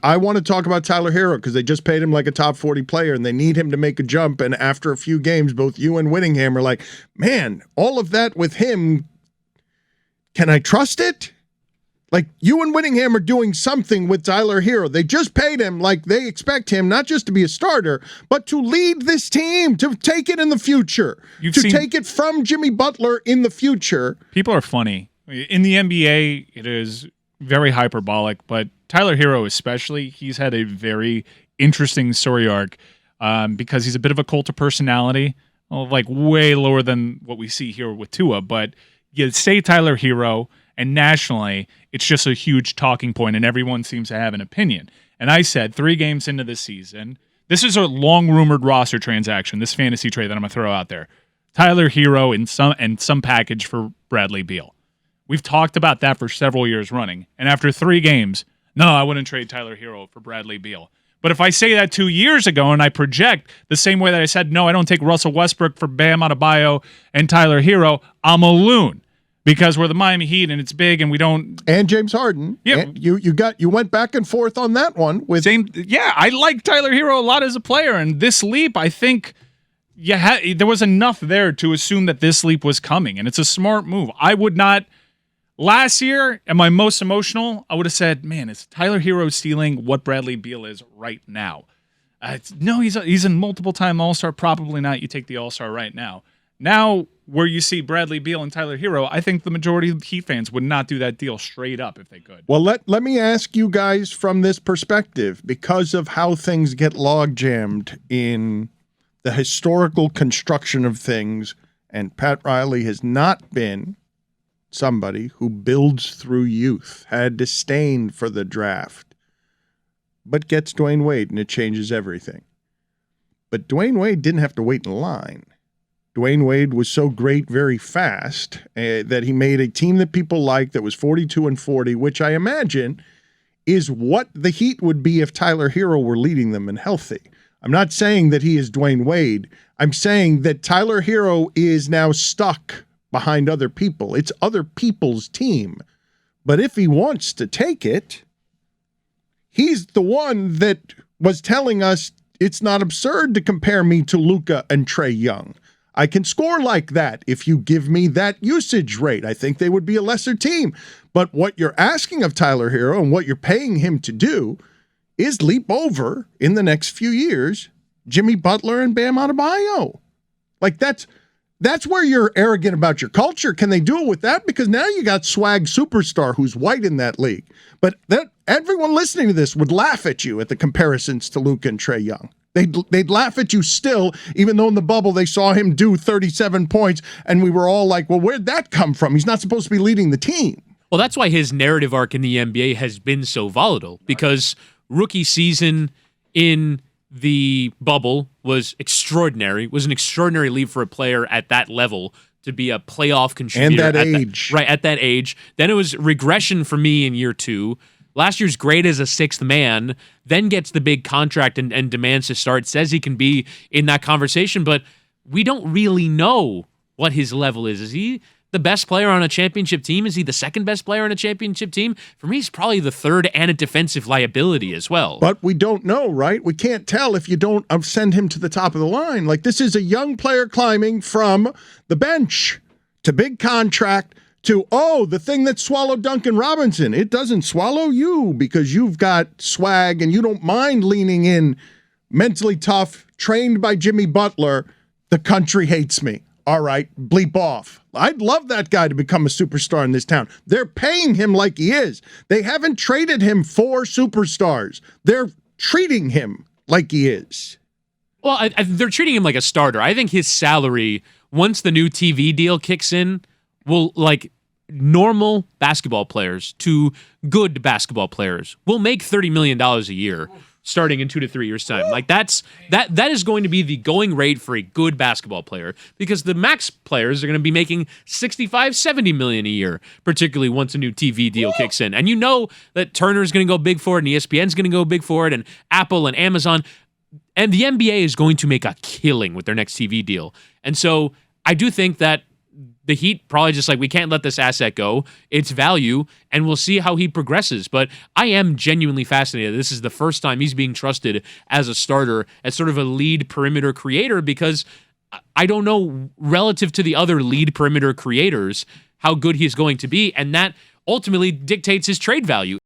I want to talk about Tyler Herro because they just paid him like a top 40 player and they need him to make a jump. And after a few games, both you and Whittingham are like, man, all of that with him, can I trust it? Like, you and Whittingham are doing something with Tyler Herro. They just paid him like they expect him not just to be a starter, but to lead this team, to take it in the future, take it from Jimmy Butler in the future. People are funny. In the NBA, it is very hyperbolic, but Tyler Herro especially, he's had a very interesting story arc because he's a bit of a cult of personality, like way lower than what we see here with Tua. But you say Tyler Herro, and nationally, it's just a huge talking point, and everyone seems to have an opinion. And I said 3 games into this season, this is a long-rumored roster transaction, this fantasy trade that I'm going to throw out there. Tyler Herro and some package for Bradley Beal. We've talked about that for several years running. And after 3 games, no, I wouldn't trade Tyler Herro for Bradley Beal. But if I say that 2 years ago and I project the same way that I said, no, I don't take Russell Westbrook for Bam Adebayo and Tyler Herro, I'm a loon. Because we're the Miami Heat and it's big and we don't... And James Harden. Yeah. And you went back and forth on that one. I like Tyler Herro a lot as a player. And this leap, I think there was enough there to assume that this leap was coming. And it's a smart move. I would not... Last year, at my most emotional, I would have said, man, is Tyler Herro stealing what Bradley Beal is right now? No, he's a multiple-time All-Star. Probably not. You take the All-Star right now. Now, where you see Bradley Beal and Tyler Herro, I think the majority of Heat fans would not do that deal straight up if they could. Well, let me ask you guys from this perspective, because of how things get log-jammed in the historical construction of things, and Pat Riley has not been somebody who builds through youth, had disdain for the draft, but gets Dwayne Wade, and it changes everything. But Dwayne Wade didn't have to wait in line. Dwayne Wade was so great very fast that he made a team that people liked that was 42-40, which I imagine is what the Heat would be if Tyler Herro were leading them and healthy. I'm not saying that he is Dwayne Wade. I'm saying that Tyler Herro is now stuck behind other people. It's other people's team. But if he wants to take it, he's the one that was telling us it's not absurd to compare me to Luka and Trae Young. I can score like that if you give me that usage rate. I think they would be a lesser team. But what you're asking of Tyler Herro and what you're paying him to do is leap over in the next few years Jimmy Butler and Bam Adebayo. Like that's where you're arrogant about your culture. Can they do it with that? Because now you got swag superstar who's white in that league. But everyone listening to this would laugh at you at the comparisons to Luka and Trae Young. They'd laugh at you still, even though in the bubble they saw him do 37 points, and we were all like, well, where'd that come from? He's not supposed to be leading the team. Well, that's why his narrative arc in the NBA has been so volatile, because rookie season in the bubble was extraordinary. It was an extraordinary leap for a player at that level to be a playoff contributor. And that age. At that age. Then it was regression for me in year 2. Last year's great as a 6th man, then gets the big contract and demands to start, says he can be in that conversation, but we don't really know what his level is. Is he the best player on a championship team? Is he the second best player on a championship team? For me, he's probably the third and a defensive liability as well. But we don't know, right? We can't tell if you don't send him to the top of the line. Like, this is a young player climbing from the bench to big contract to, the thing that swallowed Duncan Robinson. It doesn't swallow you because you've got swag and you don't mind leaning in, mentally tough, trained by Jimmy Butler. The country hates me. All right, bleep off. I'd love that guy to become a superstar in this town. They're paying him like he is. They haven't traded him for superstars. They're treating him like he is. Well, they're treating him like a starter. I think his salary, once the new TV deal kicks in, will, like, normal basketball players to good basketball players will make $30 million a year starting in 2 to 3 years' time. Like, that is going to be the going rate for a good basketball player, because the max players are going to be making $65-70 million a year, particularly once a new TV deal kicks in. And you know that Turner's going to go big for it, and ESPN's going to go big for it, and Apple and Amazon. And the NBA is going to make a killing with their next TV deal. And so I do think that the Heat probably just like, we can't let this asset go. It's value, and we'll see how he progresses. But I am genuinely fascinated. This is the first time he's being trusted as a starter, as sort of a lead perimeter creator, because I don't know, relative to the other lead perimeter creators, how good he's going to be. And that ultimately dictates his trade value.